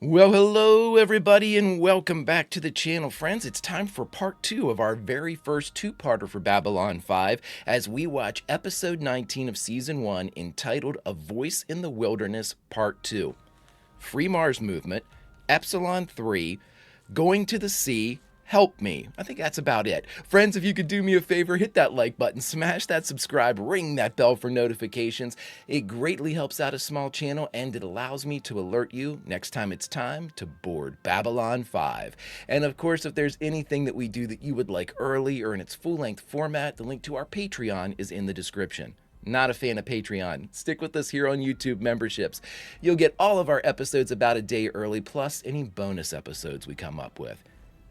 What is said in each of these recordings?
Well, hello everybody and welcome back to the channel, friends. It's time for part 2 of our very first two-parter for Babylon 5 as we watch episode 19 of season 1 entitled A Voice in the Wilderness Part 2. Free Mars Movement, Epsilon 3, Going to the Sea, Help Me. I think that's about it. Friends, if you could do me a favor, hit that like button, smash that subscribe, ring that bell for notifications. It greatly helps out a small channel and it allows me to alert you next time it's time to board Babylon 5. And of course, if there's anything that we do that you would like early or in its full-length format, the link to our Patreon is in the description. Not a fan of Patreon. Stick with us here on YouTube memberships. You'll get all of our episodes about a day early, plus any bonus episodes we come up with.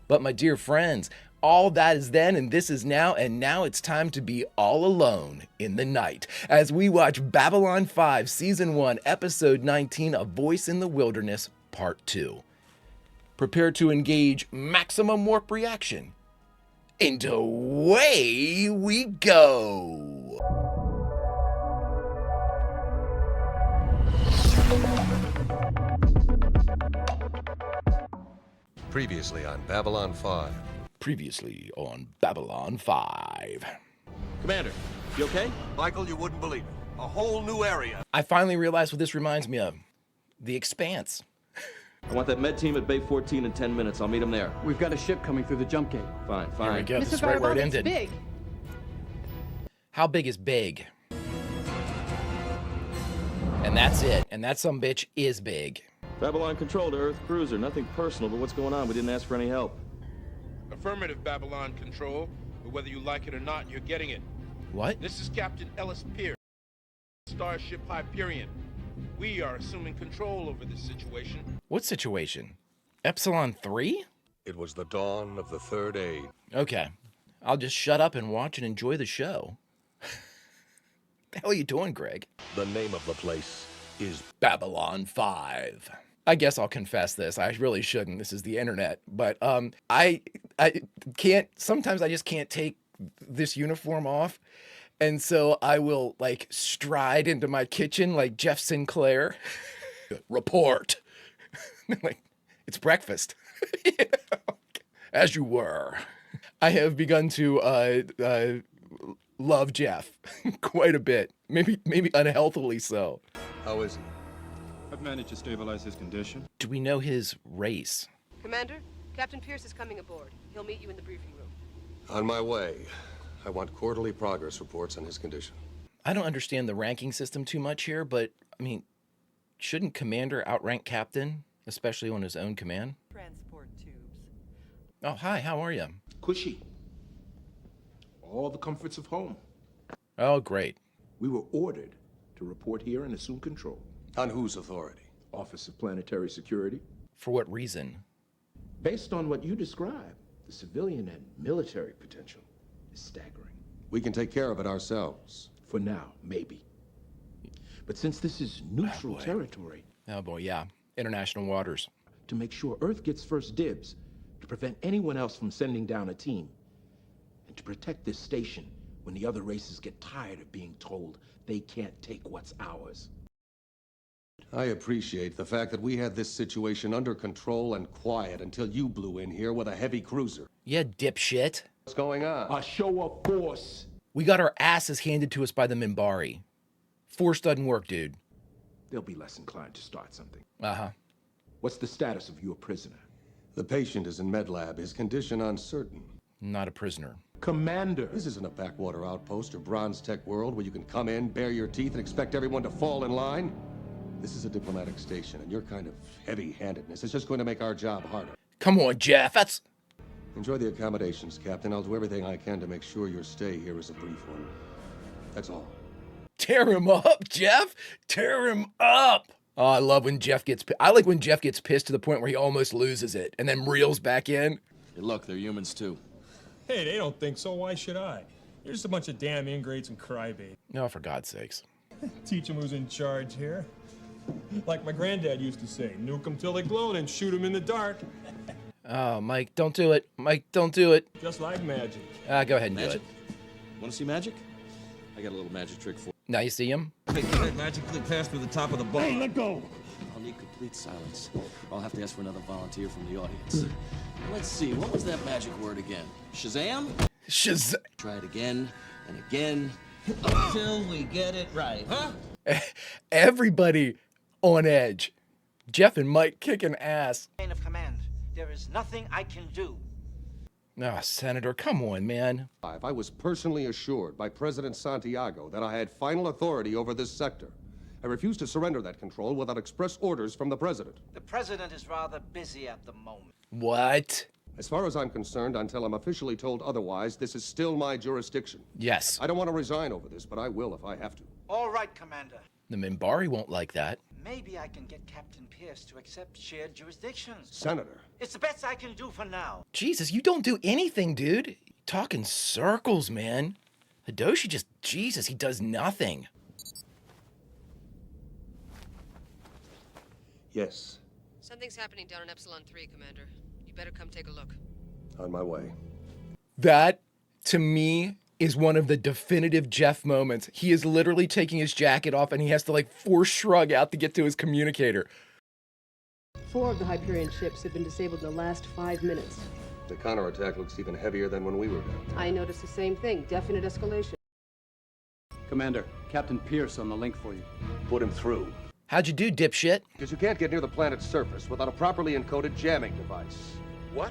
But my dear friends, all that is then and this is now, and now it's time to be all alone in the night as we watch Babylon 5 Season 1 Episode 19, A Voice in the Wilderness Part 2. Prepare to engage maximum warp reaction. And away we go! Previously on Babylon 5. Previously on Babylon 5. Commander, you okay? Michael, you wouldn't believe it. A whole new area. I finally realized what this reminds me of. The Expanse. I want that med team at Bay 14 in 10 minutes. I'll meet them there. We've got a ship coming through the jump gate. Fine, There we fine. go. This is right where it ended. Big. How big is big? And that's it. And that sumbitch is big. Babylon Control to Earth Cruiser. Nothing personal, but what's going on? We didn't ask for any help. Affirmative, Babylon Control, but whether you like it or not, you're getting it. What? This is Captain Ellis Pierce, Starship Hyperion. We are assuming control over this situation. What situation? Epsilon 3? It was the dawn of the third age. Okay. I'll just shut up and watch and enjoy the show. The hell are you doing, Greg? The name of the place is Babylon 5. I guess I'll confess this. I really shouldn't. This is the internet. But I can't, sometimes I just can't take this uniform off. And so I will like stride into my kitchen like Jeff Sinclair. Report. Like, it's breakfast. You know? As you were. I have begun to love Jeff quite a bit. Maybe unhealthily so. How is he? I've managed to stabilize his condition. Do we know his race? Commander, Captain Pierce is coming aboard. He'll meet you in the briefing room. On my way. I want quarterly progress reports on his condition. I don't understand the ranking system too much here, but I mean, shouldn't Commander outrank Captain, especially on his own command? Transport tubes. Oh, hi, how are you? Cushy. All the comforts of home. Oh, great. We were ordered to report here and assume control. On whose authority? Office of Planetary Security. For what reason? Based on what you described, the civilian and military potential is staggering. We can take care of it ourselves. For now, maybe. But since this is neutral boy. territory, Oh boy, yeah. International waters. to make sure Earth gets first dibs, to prevent anyone else from sending down a team, and to protect this station when the other races get tired of being told they can't take what's ours. I appreciate the fact that we had this situation under control and quiet until you blew in here with a heavy cruiser. Yeah, dipshit. What's going on? A show of force. We got our asses handed to us by the Minbari. Force doesn't work, dude. They'll be less inclined to start something. Uh-huh. What's the status of your prisoner? The patient is in med lab. His condition uncertain. Not a prisoner. Commander. This isn't a backwater outpost or bronze tech world where you can come in, bare your teeth, and expect everyone to fall in line. This is a diplomatic station, and your kind of heavy-handedness is just going to make our job harder. Come on, Jeff, that's... Enjoy the accommodations, Captain. I'll do everything I can to make sure your stay here is a brief one. That's all. Tear him up, Jeff! Tear him up! Oh, I love when Jeff gets pissed. I like when Jeff gets pissed to the point where he almost loses it and then reels back in. Hey, look, they're humans too. Hey, they don't think so. Why should I? You're just a bunch of damn ingrates and crybabies. No, for God's sakes. Teach them who's in charge here. Like my granddad used to say, nuke them till they glow, then shoot them in the dark. Oh, Mike, don't do it. Mike, don't do it. Just like magic. Go ahead and do Magic? it. Want to see magic? I got a little magic trick for you. Now you see him? Hey, can that magically pass through the top of the bar? Hey, let go! I'll need complete complete silence. I'll have to ask for another volunteer from the audience. Let's see, what was that magic word again? Shazam? Shazam. Try it again and again until we get it right, huh? Everybody on edge. Jeff and Mike kicking ass. Chain of command. There is nothing I can do. Oh, Senator, come on, man. I was personally assured by President Santiago that I had final authority over this sector. I refuse to surrender that control without express orders from the President. The President is rather busy at the moment. What? As far as I'm concerned, until I'm officially told otherwise, this is still my jurisdiction. Yes. I don't want to resign over this, but I will if I have to. All right, Commander. The Minbari won't like that. Maybe I can get Captain Pierce to accept shared jurisdictions. Senator. It's the best I can do for now. Jesus, you don't do anything, dude. Talking circles, man. Hidoshi just, Jesus, he does nothing. Yes. Something's happening down in Epsilon 3, Commander. You better come take a look. On my way. That, to me, is one of the definitive Jeff moments. He is literally taking his jacket off and he has to like force shrug out to get to his communicator. 4 of the Hyperion ships have been disabled in the last 5 minutes. The counterattack looks even heavier than when we were down. I noticed the same thing. Definite escalation. Commander, Captain Pierce on the link for you. Put him through. How'd you do, dipshit? Because you can't get near the planet's surface without a properly encoded jamming device. What?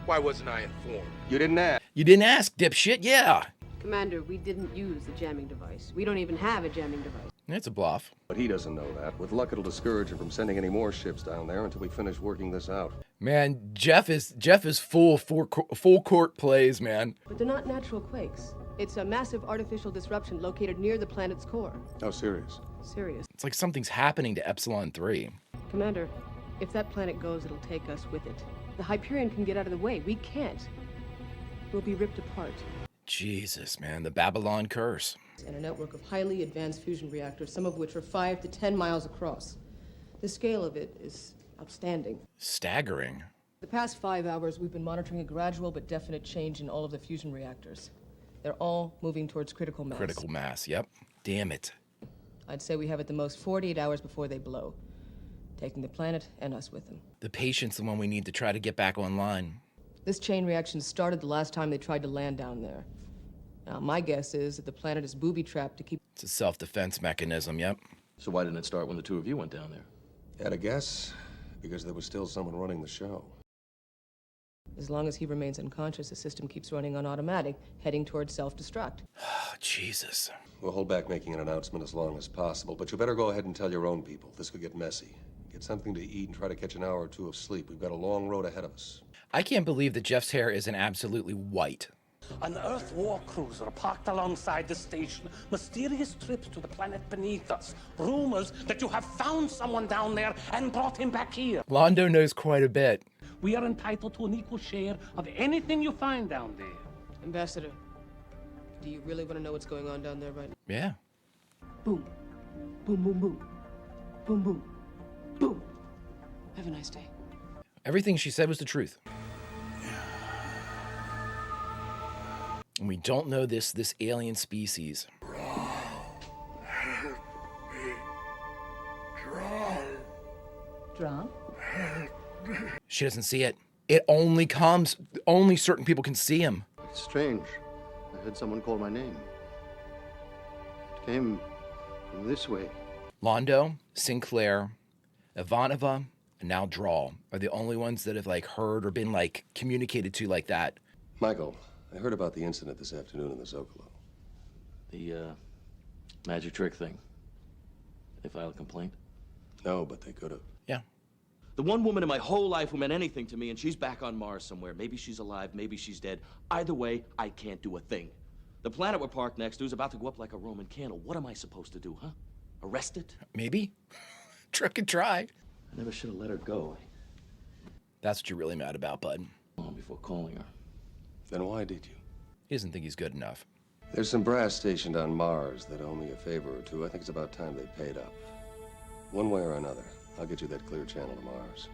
Why wasn't I informed? You didn't ask. You didn't ask, dipshit. Yeah. Commander, we didn't use the jamming device. We don't even have a jamming device. It's a bluff. But he doesn't know that. With luck, it'll discourage him from sending any more ships down there until we finish working this out. Man, Jeff is full court plays, man. But they're not natural quakes. It's a massive artificial disruption located near the planet's core. How serious? Serious. It's like something's happening to Epsilon 3. Commander, if that planet goes, it'll take us with it. The Hyperion can get out of the way. We can't. We'll be ripped apart. Jesus, man, the Babylon curse. And a network of highly advanced fusion reactors, some of which are 5 to 10 miles across. The scale of it is outstanding. Staggering. The past 5 hours, we've been monitoring a gradual but definite change in all of the fusion reactors. They're all moving towards critical mass. Critical mass, yep. Damn it. I'd say we have at the most 48 hours before they blow, taking the planet and us with them. The patient's the one we need to try to get back online. This chain reaction started the last time they tried to land down there. Now, my guess is that the planet is booby-trapped to keep... It's a self-defense mechanism, yep. So why didn't it start when the two of you went down there? Had a guess? Because there was still someone running the show. As long as he remains unconscious, the system keeps running on automatic, heading towards self-destruct. Oh, Jesus. We'll hold back making an announcement as long as possible, but you better go ahead and tell your own people. This could get messy. Get something to eat and try to catch an hour or two of sleep. We've got a long road ahead of us. I can't believe that Jeff's hair isn't absolutely white. An Earth war cruiser parked alongside the station. Mysterious trips to the planet beneath us. Rumors that you have found someone down there and brought him back here. Londo knows quite a bit. We are entitled to an equal share of anything you find down there. Ambassador, do you really want to know what's going on down there right now? Yeah. Boom. Boom, boom, boom. Boom, boom. Boom. Have a nice day. Everything she said was the truth. And we don't know this alien species. Drawn? She doesn't see it. It only comes, only certain people can see him. It's strange. I heard someone call my name. It came from this way. Londo, Sinclair, Ivanova, and now Drawl are the only ones that have like heard or been like communicated to like that. Michael, I heard about the incident this afternoon in the Zocalo. The, magic trick thing. They file a complaint? No, but they could have. Yeah. The one woman in my whole life who meant anything to me, and she's back on Mars somewhere. Maybe she's alive, maybe she's dead. Either way, I can't do a thing. The planet we're parked next to is about to go up like a Roman candle. What am I supposed to do, huh? Arrest it? Maybe. Truck and try. I never should have let her go. That's what you're really mad about, bud. Before calling her. Then why did you? He doesn't think he's good enough. There's some brass stationed on Mars that owe me a favor or two. I think it's about time they paid up. One way or another, I'll get you that clear channel to Mars.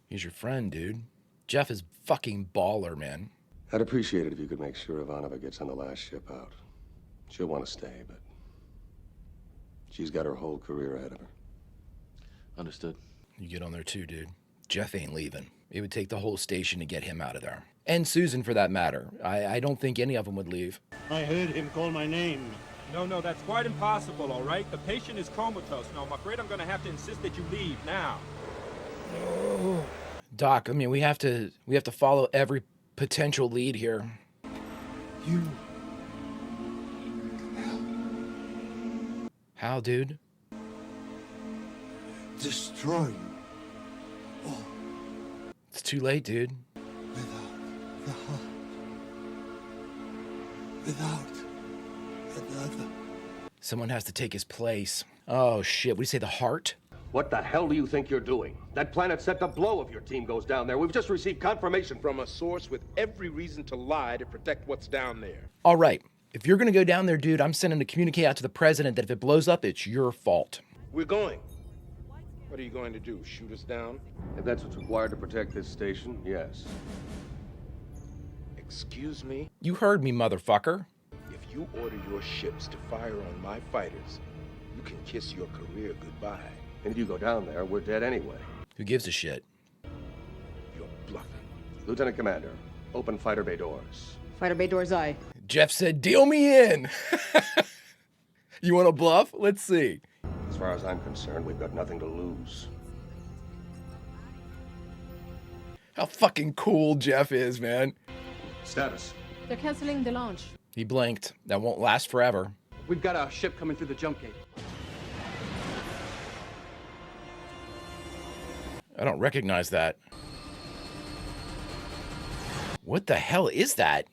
He's your friend, dude. Jeff is fucking baller, man. I'd appreciate it if you could make sure Ivanova gets on the last ship out. She'll want to stay, but she's got her whole career ahead of her. Understood. You get on there too, dude. Jeff ain't leaving. It would take the whole station to get him out of there. And Susan, for that matter. I don't think any of them would leave. I heard him call my name. No, that's quite impossible, all right? The patient is comatose. No, I'm afraid I'm going to have to insist that you leave now. Doc, I mean, we have to follow every potential lead here. You. How, dude? Destroy you. Oh. It's too late, dude. Without the heart. Without another. Someone has to take his place. Oh, shit. What do you say, the heart? What the hell do you think you're doing? That planet's set to blow if your team goes down there. We've just received confirmation From a source with every reason to lie to protect what's down there. All right. If you're going to go down there, dude, I'm sending a communique out to the president that if it blows up, it's your fault. We're going. What are you going to do? Shoot us down? If that's what's required to protect this station, yes. Excuse me? You heard me, motherfucker. If you order your ships to fire on my fighters, you can kiss your career goodbye. And if you go down there, we're dead anyway. Who gives a shit? You're bluffing. Lieutenant Commander, open fighter bay doors. Fighter bay doors aye. Jeff said, deal me in. You want to bluff? Let's see. As far as I'm concerned, we've got nothing to lose. How fucking cool Jeff is, man. Status. They're canceling the launch. He blinked. That won't last forever. We've got a ship coming through the jump gate. I don't recognize that. What the hell is that?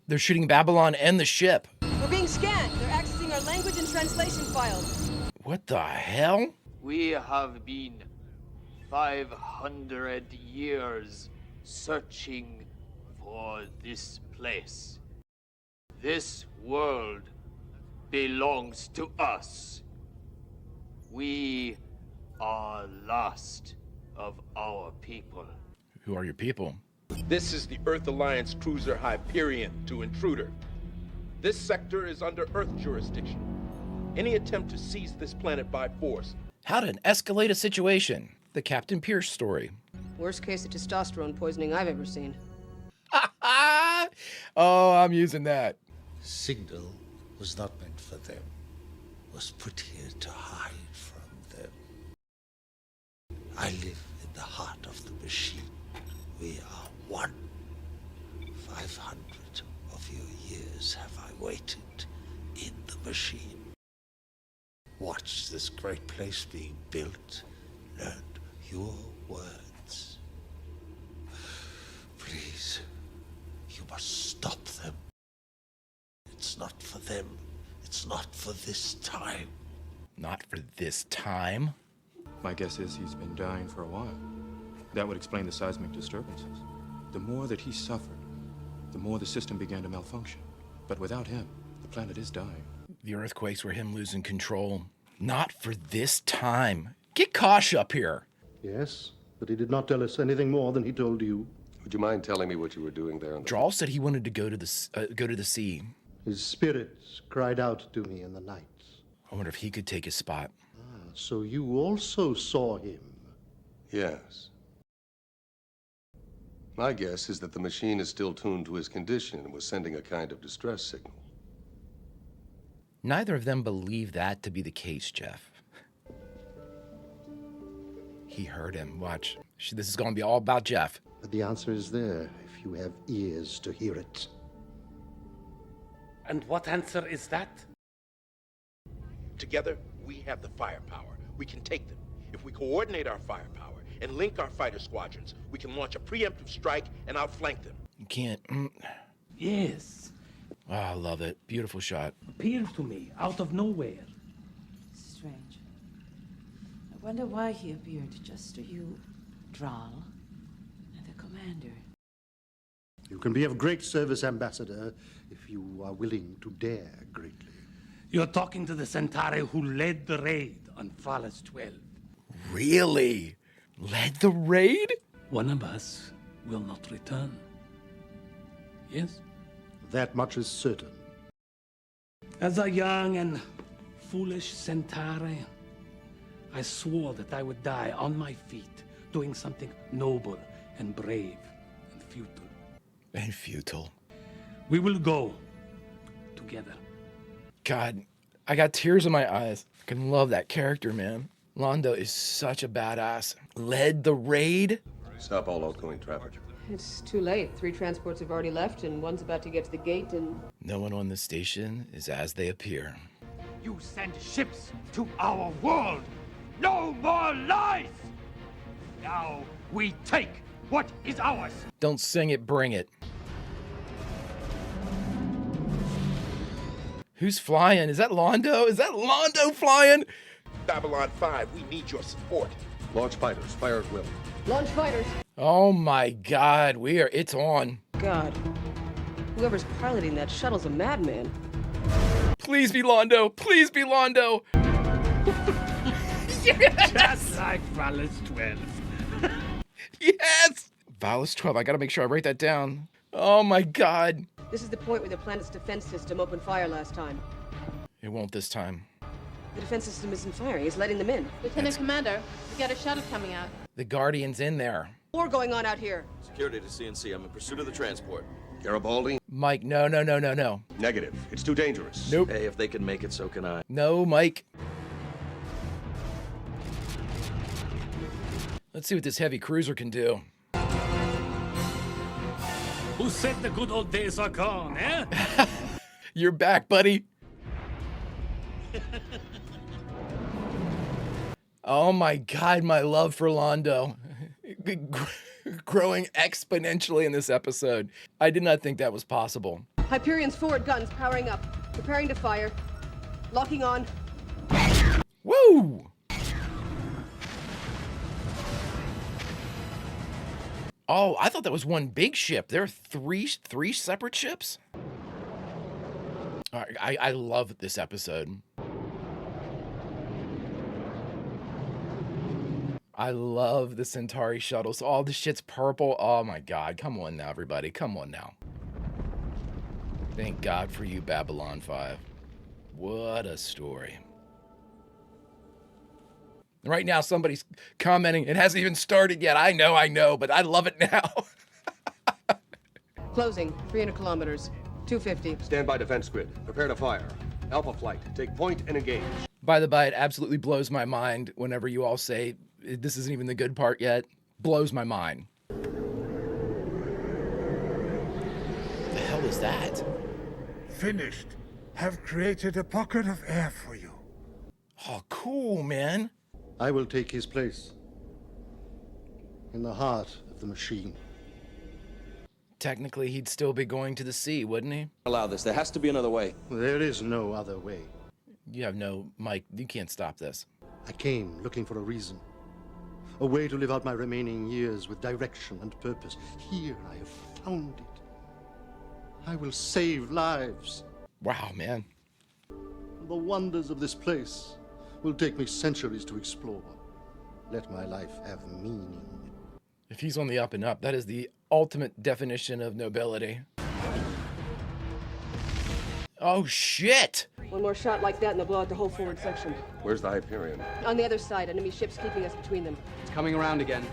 They're shooting Babylon and the ship. We're being scanned. They're accessing our language and translation files. What the hell? We have been 500 years searching for this place. This world belongs to us. We are lost of our people. Who are your people? This is the Earth Alliance cruiser Hyperion to Intruder. This sector is under Earth jurisdiction. Any attempt to seize this planet by force. How to escalate a situation? The Captain Pierce story. Worst case of testosterone poisoning I've ever seen. Oh, I'm using that. Signal was not meant for them. Was put here to hide from them. I live in the heart of the machine. We are one. 500 of your years have I waited in the machine. Watched this great place being built. Learned your words. Please, you must stop them. It's not for them. It's not for this time. Not for this time? My guess is he's been dying for a while. That would explain the seismic disturbances. The more that he suffered, the more the system began to malfunction. But without him, the planet is dying. The earthquakes were him losing control. Not for this time. Get Kosh up here. Yes, but he did not tell us anything more than he told you. Would you mind telling me what you were doing there? Drawl said he wanted to go to the sea. His spirits cried out to me in the night. I wonder if he could take his spot. Ah, so you also saw him? Yes. My guess is that the machine is still tuned to his condition and was sending a kind of distress signal. Neither of them believe that to be the case, Jeff. He heard him. Watch. This is going to be all about Jeff. But the answer is there, if you have ears to hear it. And what answer is that? Together, we have the firepower. We can take them. If we coordinate our firepower and link our fighter squadrons, we can launch a preemptive strike and outflank them. You can't. Yes. Oh, I love it. Beautiful shot. Appeared to me out of nowhere. Strange. I wonder why he appeared just to you, Drawl, and the commander. You can be of great service, Ambassador, if you are willing to dare greatly. You're talking to the Centauri who led the raid on Phallus 12. Really? Led the raid? One of us will not return. Yes? That much is certain. As a young and foolish Centauri, I swore that I would die on my feet, doing something noble and brave and futile. And futile. We will go together. God, I got tears in my eyes. I can love that character, man. Londo is such a badass. Led the raid. Stop all outgoing traffic. It's too late. 3 transports have already left, and one's about to get to the gate, and... No one on the station is as they appear. You send ships to our world. No more lies. Now we take what is ours. Don't sing it, bring it. Who's flying? Is that Londo? Is that Londo flying? Babylon 5, we need your support. Launch fighters, fire at will. Launch fighters. Oh my God, it's on. God. Whoever's piloting that shuttle's a madman. Please be Londo. Please be Londo. Yes! Just like Valis 12. Yes! Valis 12. I gotta make sure I write that down. Oh my God. This is the point where the planet's defense system opened fire last time. It won't this time. The defense system isn't firing. It's letting them in. Lieutenant Commander, we got a shuttle coming out. The Guardian's in there. War going on out here. Security to CNC. I'm in pursuit of the transport. Garibaldi? Mike, no. Negative. It's too dangerous. Nope. Hey, if they can make it, so can I. No, Mike. Let's see what this heavy cruiser can do. Who said the good old days are gone, eh? You're back, buddy. Oh my God, my love for Londo. Growing exponentially in this episode. I did not think that was possible. Hyperion's forward guns powering up. Preparing to fire. Locking on. Woo! Oh, I thought that was one big ship. There are three separate ships? All right, I love this episode. I love the Centauri shuttles. All the shit's purple. Oh my God. Come on now, everybody. Come on now. Thank God for you, Babylon 5. What a story. Right now, somebody's commenting. It hasn't even started yet. I know, but I love it now. Closing. 300 kilometers. 250. Stand by defense grid. Prepare to fire. Alpha flight. Take point and engage. By the by, it absolutely blows my mind whenever you all say, this isn't even the good part yet. Blows my mind. The hell is that? Finished. Have created a pocket of air for you. Oh, cool, man. I will take his place. In the heart of the machine. Technically, he'd still be going to the sea, wouldn't he? Allow this. There has to be another way. There is no other way. You have no... Mike, you can't stop this. I came looking for a reason. A way to live out my remaining years with direction and purpose. Here I have found it. I will save lives. Wow, man. The wonders of this place will take me centuries to explore. Let my life have meaning. If he's on the up and up, that is the ultimate definition of nobility. Oh, shit! One more shot like that and they'll blow out the whole forward section. Where's the Hyperion? On the other side, enemy ships keeping us between them. It's coming around again.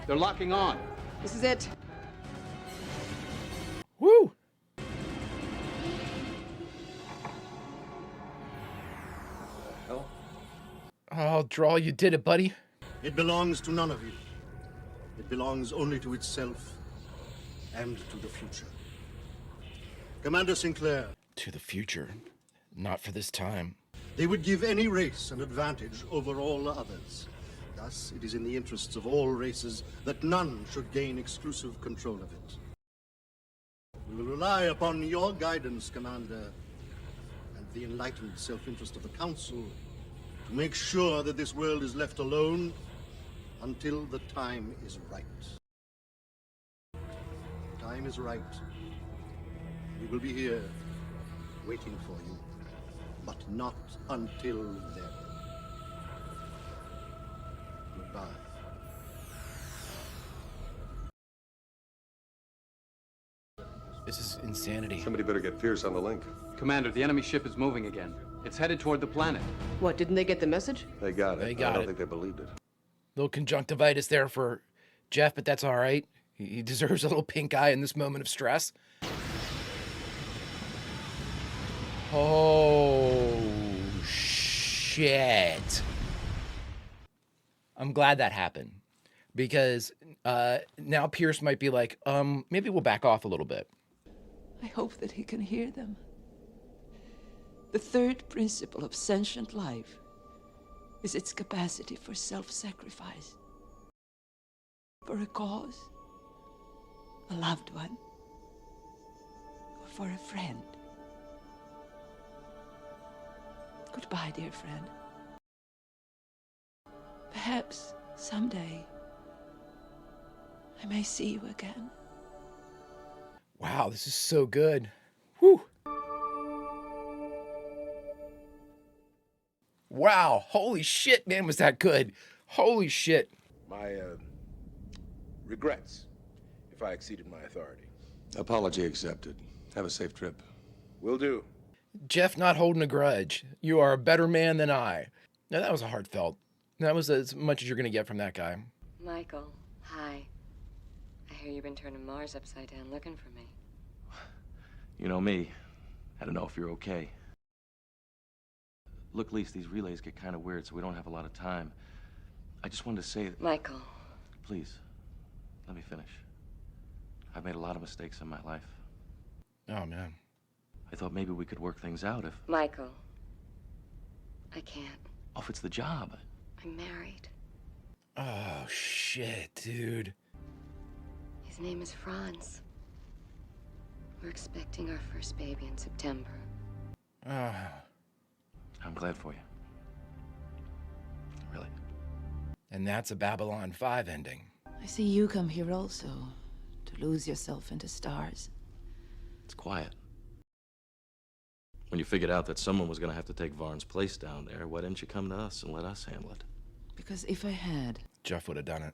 They're locking on. This is it. Woo! Hell? Oh, Draw, you did it, buddy. It belongs to none of you. It belongs only to itself and to the future. Commander Sinclair. To the future. Not for this time. They would give any race an advantage over all others. Thus, it is in the interests of all races that none should gain exclusive control of it. We will rely upon your guidance, Commander, and the enlightened self-interest of the Council to make sure that this world is left alone until the time is right. The time is right. We will be here, waiting for you, but not until then. Goodbye. This is insanity. Somebody better get Pierce on the link. Commander, the enemy ship is moving again. It's headed toward the planet. What, didn't they get the message? They got it. They got I don't it. think they believed it. Little conjunctivitis there for Jeff, but that's all right. He deserves a little pink eye in this moment of stress. Oh, shit. I'm glad that happened because now Pierce might be like, maybe we'll back off a little bit. I hope that he can hear them. The third principle of sentient life is its capacity for self-sacrifice. For a cause, a loved one, or for a friend. Goodbye, dear friend. Perhaps someday I may see you again. Wow, this is so good. Whew. Wow, holy shit, man, was that good. Holy shit. My regrets if I exceeded my authority. Apology accepted. Have a safe trip. Will do. Jeff not holding a grudge. You are a better man than I. Now, that was a heartfelt. That was as much as you're going to get from that guy. Michael, hi. I hear you've been turning Mars upside down looking for me. You know me. I don't know if you're okay. Look, Lise, these relays get kind of weird, so we don't have a lot of time. I just wanted to say that... Michael. Please, let me finish. I've made a lot of mistakes in my life. Oh, man. I thought maybe we could work things out if... Michael. I can't. Oh, if it's the job. I'm married. Oh, shit, dude. His name is Franz. We're expecting our first baby in September. I'm glad for you. Really. And that's a Babylon 5 ending. I see you come here also, to lose yourself into stars. It's quiet. When you figured out that someone was going to have to take Varn's place down there, why didn't you come to us and let us handle it? Because if I had... Jeff would have done it.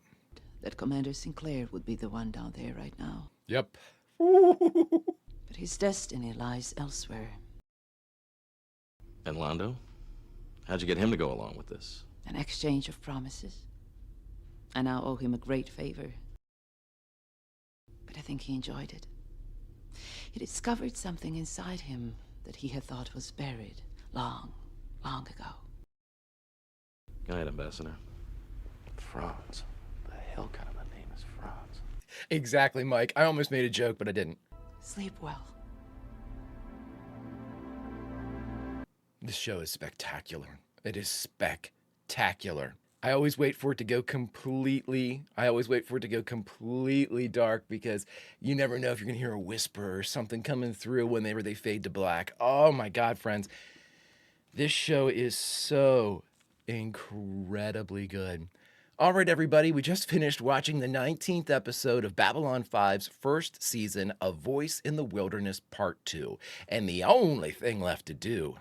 That Commander Sinclair would be the one down there right now. Yep. But his destiny lies elsewhere. And Londo? How'd you get him to go along with this? An exchange of promises. I now owe him a great favor. But I think he enjoyed it. He discovered something inside him that he had thought was buried long, long ago. Go ahead, Ambassador. Franz. The hell kind of a name is Franz? Exactly, Mike. I almost made a joke, but I didn't. Sleep well. This show is spectacular. It is spectacular. I always wait for it to go completely dark because you never know if you're going to hear a whisper or something coming through whenever they fade to black. Oh my God, friends. This show is so incredibly good. All right, everybody, we just finished watching the 19th episode of Babylon 5's first season, A Voice in the Wilderness Part 2. And the only thing left to do,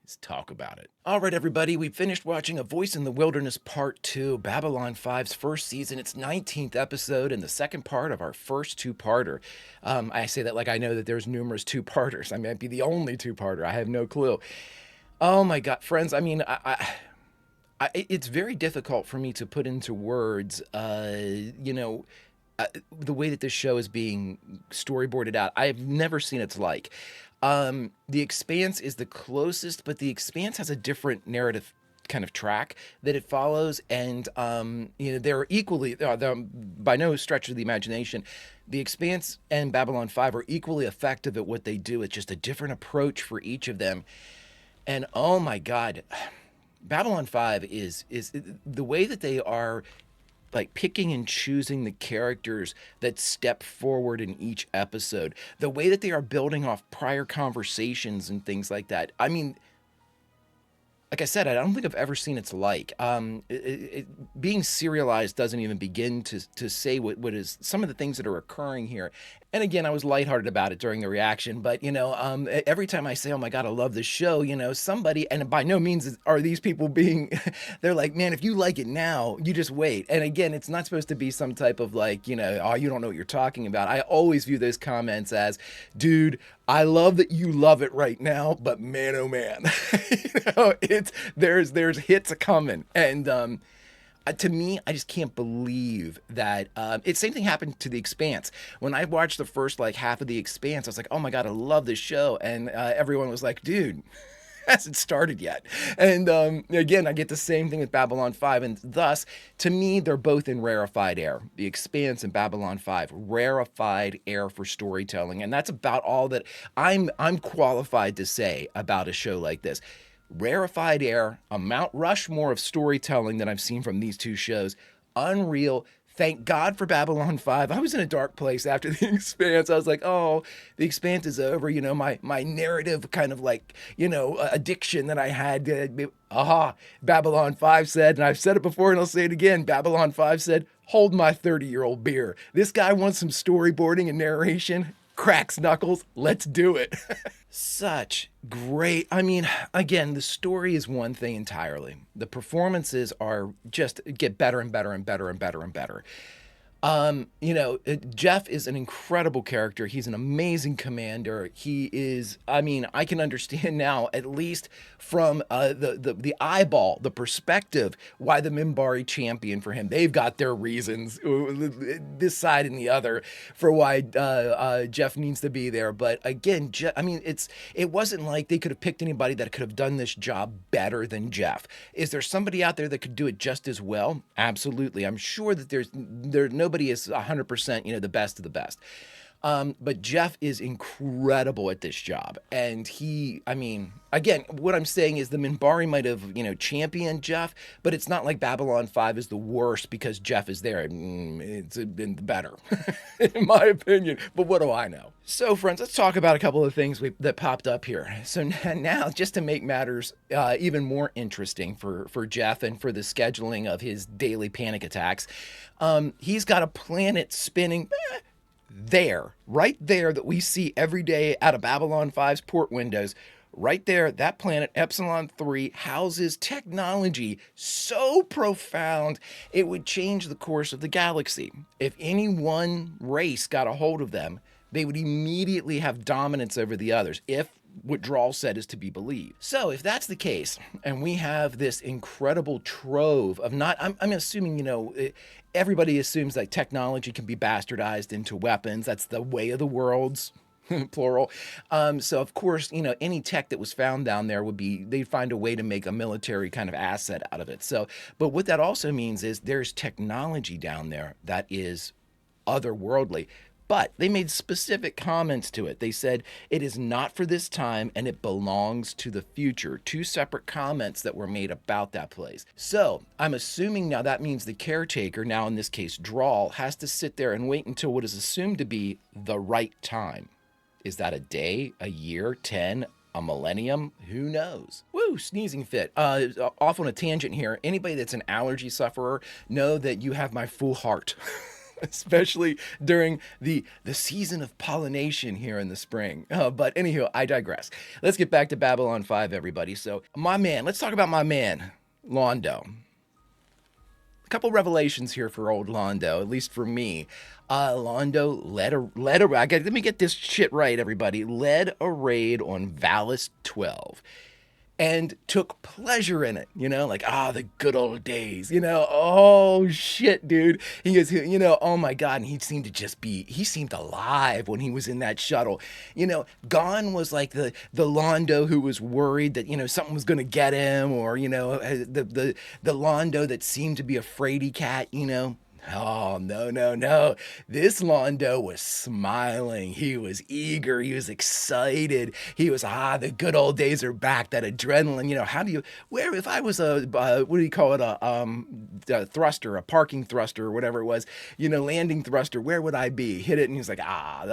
is talk about it. All right, everybody, we finished watching A Voice in the Wilderness Part 2, Babylon 5's first season, its 19th episode, and the second part of our first two-parter. I say that like I know that there's numerous two-parters. I might be the only two-parter. I have no clue. Oh, my God, friends, I mean, it's very difficult for me to put into words, the way that this show is being storyboarded out. I have never seen its like. The Expanse is the closest, but The Expanse has a different narrative kind of track that it follows, and they're equally, by no stretch of the imagination, The Expanse and Babylon 5 are equally effective at what they do. It's just a different approach for each of them. And oh my God, Babylon 5 is the way that they are like picking and choosing the characters that step forward in each episode, the way that they are building off prior conversations and things like that. I mean, like I said, I don't think I've ever seen its like. Being serialized doesn't even begin to say what is some of the things that are occurring here. And again, I was lighthearted about it during the reaction, but every time I say, "Oh my God, I love this show," somebody, and by no means are these people being, they're like, "Man, if you like it now, you just wait." And again, it's not supposed to be some type of like, "Oh, you don't know what you're talking about." I always view those comments as, "Dude, I love that you love it right now, but man, oh man, there's hits coming." And to me, I just can't believe that. It's same thing happened to The Expanse. When I watched the first like half of The Expanse, I was like, "Oh my God, I love this show," and everyone was like, "Dude." Hasn't started yet. And again, I get the same thing with Babylon 5. And thus, to me, they're both in rarefied air. The Expanse and Babylon 5, rarefied air for storytelling. And that's about all that I'm qualified to say about a show like this. Rarefied air, a Mount Rushmore of storytelling that I've seen from these two shows. Unreal. Thank God for Babylon 5. I was in a dark place after The Expanse. I was like, "Oh, The Expanse is over." My narrative kind of like, addiction that I had. Babylon 5 said, and I've said it before and I'll say it again. Babylon 5 said, "Hold my 30-year-old beer." This guy wants some storyboarding and narration. Cracks knuckles. Let's do it. Such great. I mean, again, the story is one thing entirely. The performances are just get better and better and better and better and better. Jeff is an incredible character. He's an amazing commander. He is, I mean, I can understand now, at least from the eyeball, the perspective, why the Minbari champion for him. They've got their reasons, this side and the other, for why Jeff needs to be there. But again, it wasn't like they could have picked anybody that could have done this job better than Jeff. Is there somebody out there that could do it just as well? Absolutely. I'm sure that there's nobody is 100%, the best of the best. But Jeff is incredible at this job. And again, what I'm saying is the Minbari might have, championed Jeff, but it's not like Babylon 5 is the worst because Jeff is there. It's been better, in my opinion. But what do I know? So, friends, let's talk about a couple of things that popped up here. So now, just to make matters even more interesting for Jeff and for the scheduling of his daily panic attacks, he's got a planet spinning right there that we see every day out of Babylon 5's port windows. Right there, that planet, Epsilon 3, houses technology so profound it would change the course of the galaxy. If any one race got a hold of them, they would immediately have dominance over the others, if what Drawl said is to be believed. So if that's the case, and we have this incredible trove of I'm assuming, everybody assumes that technology can be bastardized into weapons. That's the way of the worlds, plural. So of course, any tech that was found down there they'd find a way to make a military kind of asset out of it. So, but what that also means is there's technology down there that is otherworldly. But they made specific comments to it. They said it is not for this time and it belongs to the future. Two separate comments that were made about that place. So I'm assuming now that means the caretaker, now in this case Drawl, has to sit there and wait until what is assumed to be the right time. Is that a day, a year, 10, a millennium? Who knows? Woo, sneezing fit. Off on a tangent here. Anybody that's an allergy sufferer, know that you have my full heart. Especially during the season of pollination here in the spring. But anywho, I digress. Let's get back to Babylon 5, everybody. So let's talk about my man, Londo. A couple revelations here for old Londo, at least for me. Londo let me get this shit right, everybody. Led a raid on Valis 12. And took pleasure in it, the good old days, oh shit, dude. He goes, oh my God. And he seemed alive when he was in that shuttle. Gone was like the Londo who was worried that, something was going to get him, or, the Londo that seemed to be a fraidy cat, Oh, no. This Londo was smiling. He was eager. He was excited. He was, the good old days are back. That adrenaline, if I was what do you call it? A thruster, a parking thruster or whatever it was, landing thruster, where would I be? Hit it. And he's like,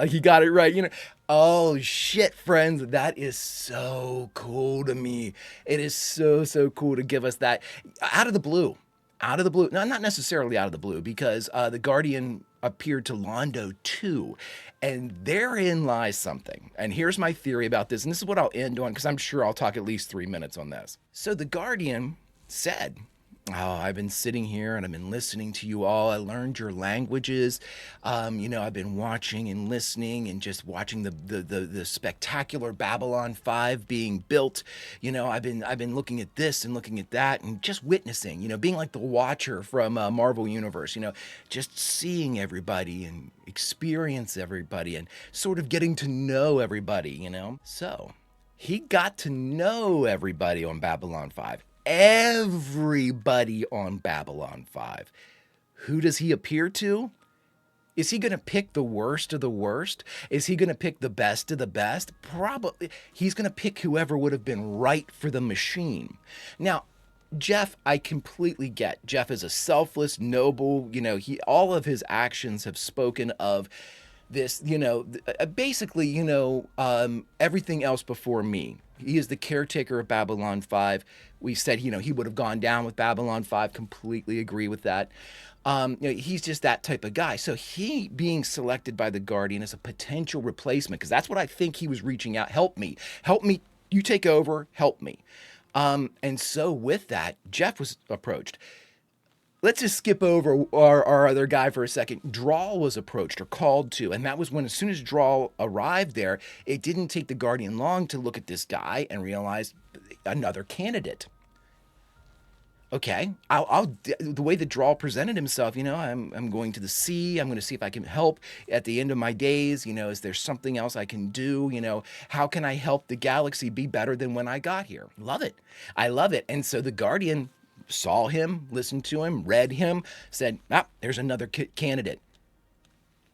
he got it right. Oh shit, friends. That is so cool to me. It is so cool to give us that out of the blue. out of the blue. No, not necessarily out of the blue, because the Guardian appeared to Londo too. And therein lies something. And here's my theory about this. And this is what I'll end on, because I'm sure I'll talk at least 3 minutes on this. So the Guardian said, oh, I've been sitting here and I've been listening to you all. I learned your languages. I've been watching and listening and just watching the spectacular Babylon 5 being built. I've been looking at this and looking at that and just witnessing, being like the Watcher from Marvel Universe, just seeing everybody and experience everybody and sort of getting to know everybody, So he got to know everybody on Babylon 5. Everybody on Babylon 5. Who does he appear to? Is he going to pick the worst of the worst? Is he going to pick the best of the best? Probably. He's going to pick whoever would have been right for the machine. Now, Jeff, I completely get. Jeff is a selfless, noble, all of his actions have spoken of this, basically, everything else before me. He is the caretaker of Babylon 5. We said, he would have gone down with Babylon 5. Completely agree with that. He's just that type of guy. So he being selected by the Guardian as a potential replacement, because that's what I think he was reaching out. Help me. You take over. Help me. And so with that, Jeff was approached. Let's just skip over our other guy for a second. Drawl was approached or called to, and that was when, as soon as Drawl arrived there, it didn't take the Guardian long to look at this guy and realize another candidate. Okay, the way that Drawl presented himself, I'm going to the sea. I'm going to see if I can help at the end of my days. Is there something else I can do? How can I help the galaxy be better than when I got here? Love it. I love it. And so the Guardian saw him, listened to him, read him, said, there's another candidate.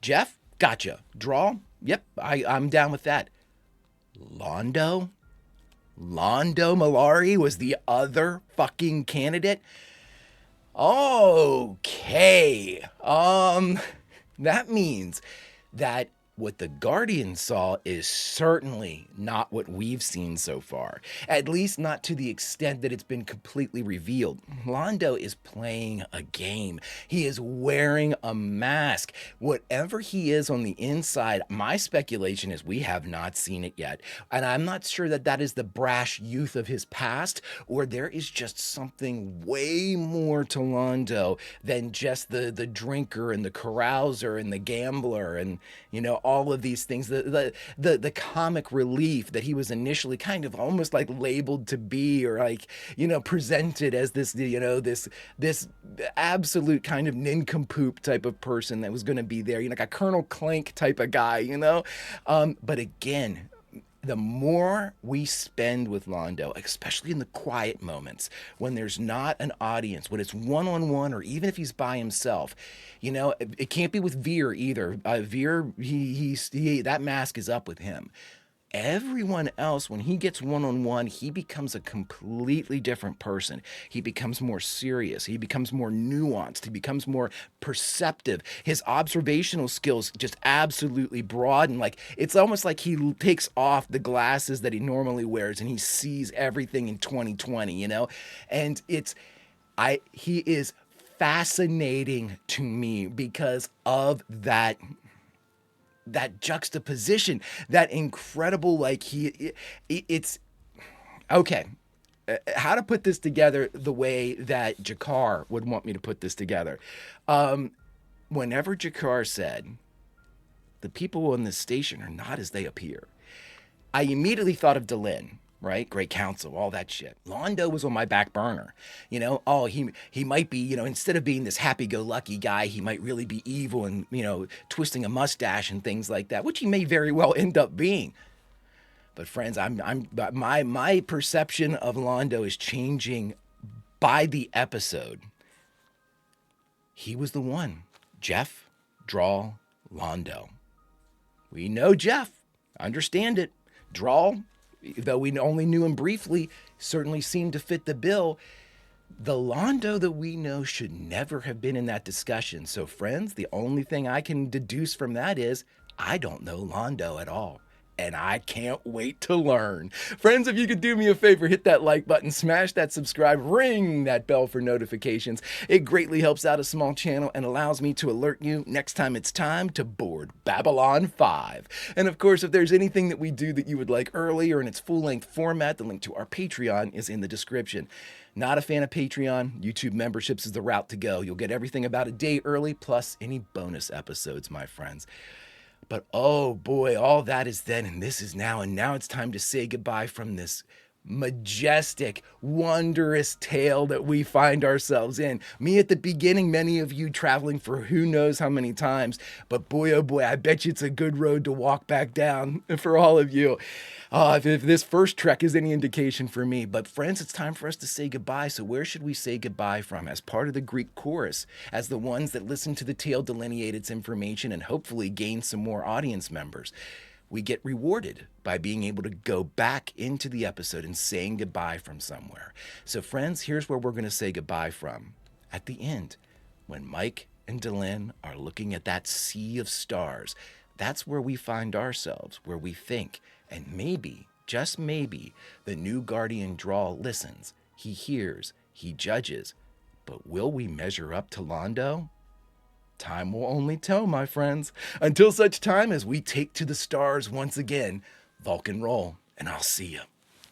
Jeff, gotcha. Drawl, yep, I'm down with that. Londo Mollari was the other fucking candidate. Okay. That means that what the Guardian saw is certainly not what we've seen so far. At least not to the extent that it's been completely revealed. Londo is playing a game. He is wearing a mask. Whatever he is on the inside, my speculation is we have not seen it yet. And I'm not sure that that is the brash youth of his past, or there is just something way more to Londo than just the drinker and the carouser and the gambler and, all of these things, the comic relief that he was initially kind of almost like labeled to be, or like, presented as this, this absolute kind of nincompoop type of person that was going to be there, like a Colonel Clank type of guy, but again, the more we spend with Londo, especially in the quiet moments, when there's not an audience, when it's one-on-one, or even if he's by himself, it can't be with Veer either. Veer, he that mask is up with him. Everyone else, when he gets one-on-one, he becomes a completely different person. He becomes more serious. He becomes more nuanced. He becomes more perceptive. His observational skills just absolutely broaden. Like, it's almost like he takes off the glasses that he normally wears and he sees everything in 2020, And he is fascinating to me because of that juxtaposition, that incredible, it's okay. How to put this together the way that Jakar would want me to put this together. Whenever Jakar said, the people on this station are not as they appear, I immediately thought of Delenn. Right? Great counsel, all that shit. Londo was on my back burner. He might be, instead of being this happy-go-lucky guy, he might really be evil and, twisting a mustache and things like that, which he may very well end up being. But friends, my perception of Londo is changing by the episode. He was the one. Jeff, Drawl, Londo. We know Jeff. Understand it. Drawl, though we only knew him briefly, certainly seemed to fit the bill. The Londo that we know should never have been in that discussion. So friends, the only thing I can deduce from that is I don't know Londo at all. and I can't wait to learn. Friends, if you could do me a favor, hit that like button, smash that subscribe, ring that bell for notifications. It greatly helps out a small channel and allows me to alert you next time it's time to board Babylon 5. And of course, if there's anything that we do that you would like early or in its full-length format, the link to our Patreon is in the description. Not a fan of Patreon? YouTube memberships is the route to go. You'll get everything about a day early, plus any bonus episodes, my friends. But oh boy, all that is then and this is now, and now it's time to say goodbye from this majestic, wondrous tale that we find ourselves in. Me at the beginning, many of you traveling for who knows how many times, but boy, oh boy, I bet you it's a good road to walk back down for all of you. If this first trek is any indication for me. But friends, it's time for us to say goodbye. So where should we say goodbye from? As part of the Greek chorus, as the ones that listen to the tale delineate its information and hopefully gain some more audience members. We get rewarded by being able to go back into the episode and saying goodbye from somewhere. So friends, here's where we're going to say goodbye from. At the end, when Mike and Delenn are looking at that sea of stars, that's where we find ourselves, where we think, and maybe, just maybe, the new Guardian Drawl listens. He hears, he judges. But will we measure up to Londo? Time will only tell, my friends. Until such time as we take to the stars once again, Vulcan roll, and I'll see you.